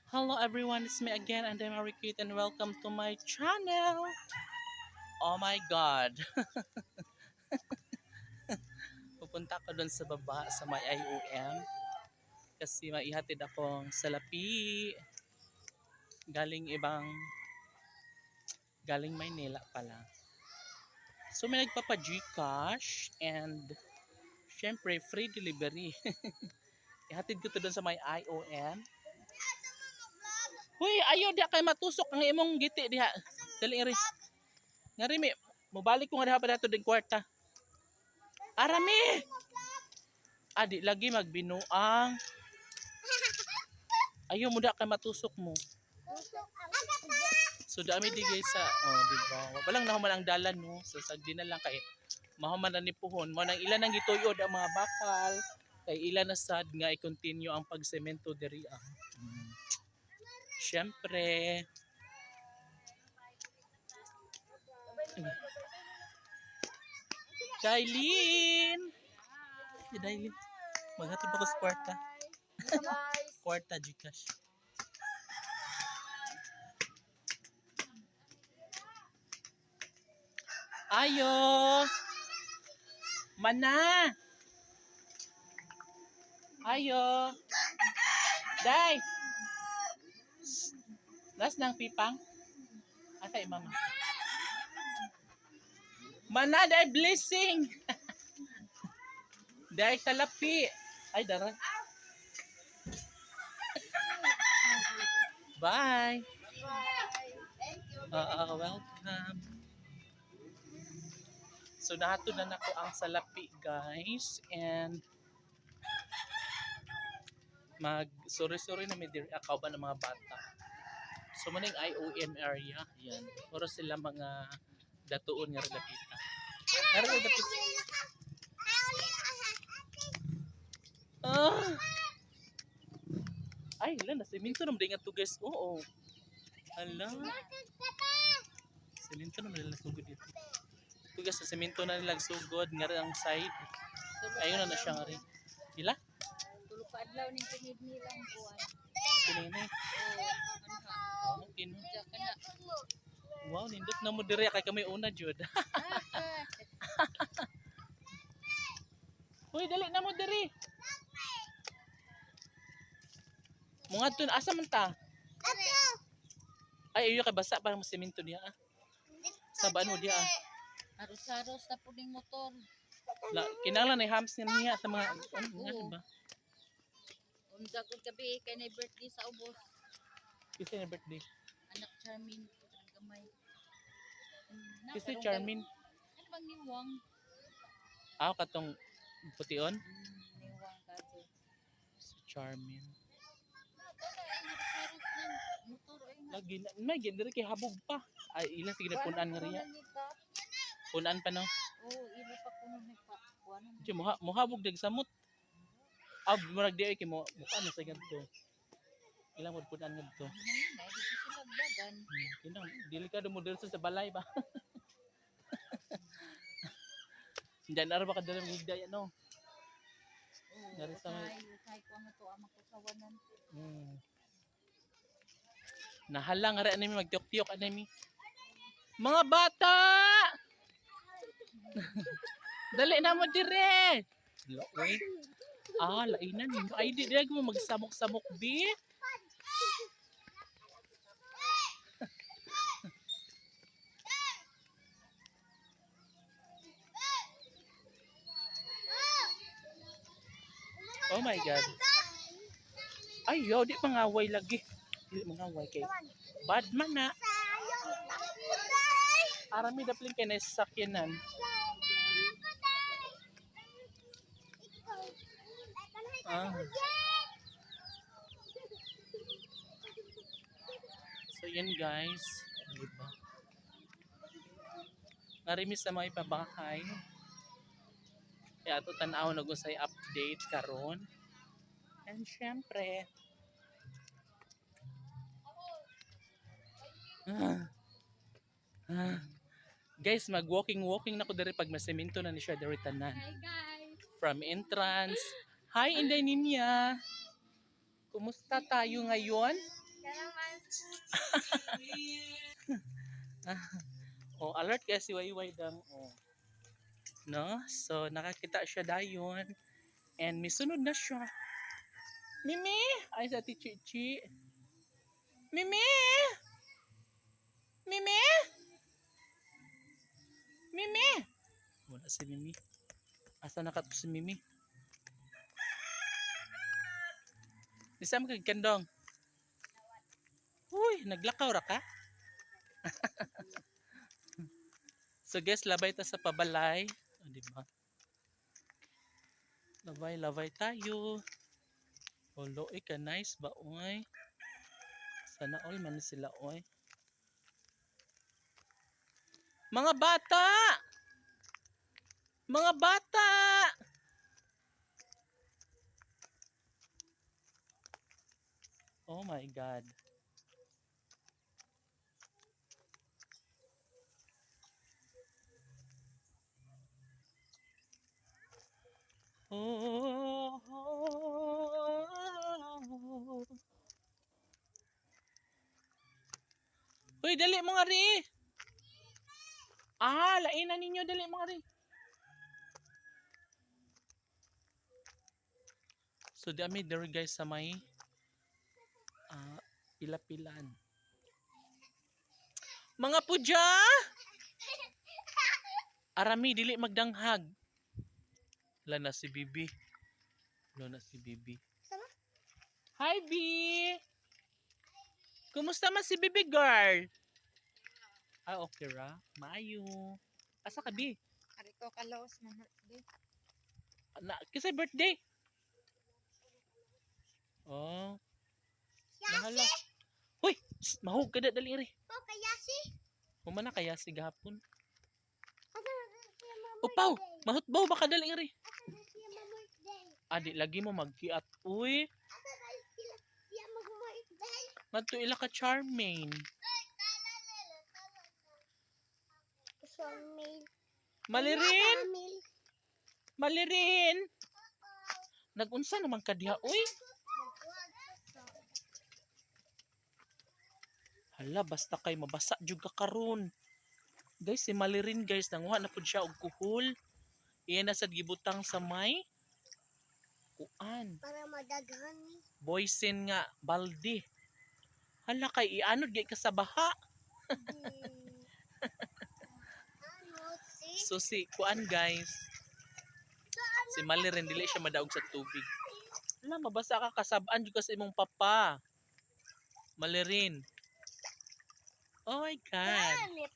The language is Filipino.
Hello everyone, it's me again and I'm Arikit and welcome to my channel. Oh my god. Pupunta ko doon sa baba sa may IOM kasi maihatid akong salapi galing galing Maynila pala. So may nagpapa-Gcash and syempre free delivery. Ihatid ko to doon sa may IOM. Huy, ayo diha kay matusok ang imong giti diha. Dali iri. Ngari mi, mobalik ko nga diha pa dato din kwarta. Arami! Adi lagi magbinuang. Ayaw mo da kay matusok mo. So dami di guys sa di ba? Walang nahuman ang dalan no. So sagdi na lang kay mahuman na ni puhon. Mo nang ilan ang gituyod ang mga bakal. Kay ilan na sad nga i-continue ang pagsemento diri ah. Syempre. Dailin! Si Dailin. Maghatid ako sa kwarta. Kwarta Gcash. Ayo! Mana! Ayo! Day! Las ng pipang? Asa mama? Mana day blessing! Day salapi! Ay dara. Bye! Welcome. So nahatod na nako ang salapi guys and sorry na may diri akaw ba ng mga bata. So maning IOM area, yan. Puro sila mga datuon nga dapita. Nara dapit. Ah. Ay, lan na semento na mga to guys. Oo. Hala. Semento na nila sugod dito. Tugas sa semento na nila sugod nga ang side. Ayun na siya nga rin. Ila? Tulog pa adlaw ning pinid nilang buwan. Pinini. Oh, kino. Kana. Wow, nindot na mo diri kay kami una jud. Hoy, dali na mo diri. Mungadto asa man ta? Ay, iyo kay basa para mo semento diha. Sa baan mo diha? Aros-aros na po ning motor. Kinahanglan ay hams niya sa mga ano ba? Unsa ko gabi kay na birthday sa ubos. Kasi na birthday. Anak Charmin gamay. Kasi Charmin. Ano bang niwang? Katong pution. Niwang kaso. Si Charmin. Aros-aros ng motor ay Lagi na may gender kay habog pa. Ay ilang sige na punan nga riya. Punan pa no. Oh, ilo pa kuno ni pa. Kuano? Di mohabog dag samot. Murag di ay kay mo ano sa ganto. Ilang mo punan ngadto. Ay, di sila dagan. Kinang delikado mo dito sa balay ba. Diyan ara ba ka dala higday no. Oh, Dari sa may usay ko ang to ama ko sawanan. Nahalang ara animi magtiok-tiok animi. Mga bata! Dali na mo dire. Loy. Lainan mo. Ay di mo magsamok-samok bi. Oh my god. Ay, di pangaway lagi. Di mangaway kay bad man na. Arami dapling kay nasakyanan. So yan guys, diba? Narimi sa mga ipabahay. Kaya ito tanaw nag-usay update karon. And syempre, guys, mag-walking na ko diri pag masemento na ni siya diri tanan. Hi guys. From entrance. Hi, Inday Ninya. Kumusta tayo ngayon? Oh, alert kaya si Wayway dang. Oh. No? So, nakakita siya dayon. And may sunod na siya. Mimi! Ay, sa ti Chichi. Mimi! Mimi! Mimi! Wala si Mimi. Asa nakato si Mimi? Isa mo kagkandong. Uy, naglakaw ra ka? So guys, labay ta sa pabalay. O, diba? Labay tayo. Olo, ka nice ba, oy? Sana all man sila, oy. Mga bata! Mga bata! Oh my God. Oh, Uy, dali mga ri. Lainan ninyo, dali mga ri. So, dami there guys sa may pila-pilan. Mga pudya! Arami, dili magdanghag. Wala na si Bibi. Hi, Bi! Kumusta man si Bibi girl? Okay ra. Maayo. Asa ka, Bi? Ari ko kalaos na birthday. Kisay birthday? Oh. Nahala. Hoy! Mahog ka na, dali rin. Oh, kaya si? Humana kaya si gahapon. Upaw! Mahutbaw baka dali rin. Adi, lagi mo magkiat. Uy! Madto ila ka Charmaine. Malirin! Malirin! Nagunsa naman ka diha, uy! Hala, basta kay mabasa jud ka karon. Guys, si Malirin guys, nanguha na pud siya og kuhol. Iyan na sad gibutang sa may kuan. Para madaghan ni. Boysen nga balde. Hala kay ianod gay ka sa baha. So si kuan guys. Si Malirin dili siya madaog sa tubig. Hala, mabasa ka kasab-an jud ka sa imong papa. Malirin. Oh my God.